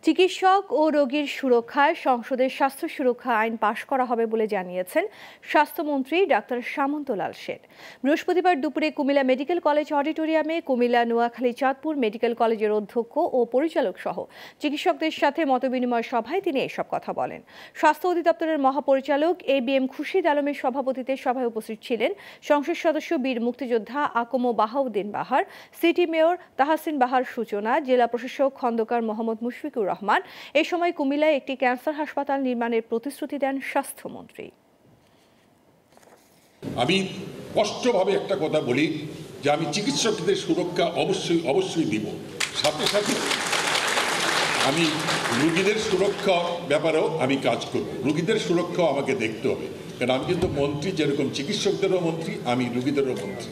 চিকিৎসক ও রোগীর সুরক্ষায় সংসদে স্বাস্থ্য সুরক্ষা আইন পাশ করা হবে বলে জানিয়েছেন স্বাস্থ্যমন্ত্রী ডাক্তার সামন্তলাল সেন। বৃহস্পতিবার দুপুরে কুমিল্লা মেডিকেল কলেজ অডিটোরিয়ামে কুমিল্লা, নোয়াখালী, চাঁদপুর মেডিকেল কলেজের অধ্যক্ষ ও পরিচালক সহ চিকিৎসকদের সাথে মতবিনিময় সভায় তিনি এসব কথা বলেন। স্বাস্থ্য অধিদপ্তরের মহাপরিচালক ABM খুরশিদ আলমের সভাপতিত্বে সভায় উপস্থিত ছিলেন সংসদ সদস্য বীর মুক্তিযোদ্ধা আকম বাহাউদ্দিন বাহার, সিটি মেয়র তাহসিন বাহার সূচনা, জেলা প্রশাসক খন্দকার মোহাম্মদ মুশফিকুর রহমান। এ সময় কুমিল্লায় একটি ক্যান্সার হাসপাতাল নির্মাণের প্রতিশ্রুতি দেন স্বাস্থ্যমন্ত্রী। আমি স্পষ্টভাবে একটা কথা বলি যে আমি চিকিৎসকদের সুরক্ষা অবশ্যই দিব, সাথে সাথে আমি রোগীদের সুরক্ষার ব্যাপারেও আমি কাজ করব। রোগীদের সুরক্ষাও আমাকে দেখতে হবে, কারণ আমি কিন্তু মন্ত্রী, যেরকম চিকিৎসকদেরও মন্ত্রী, আমি রোগীদেরও মন্ত্রী।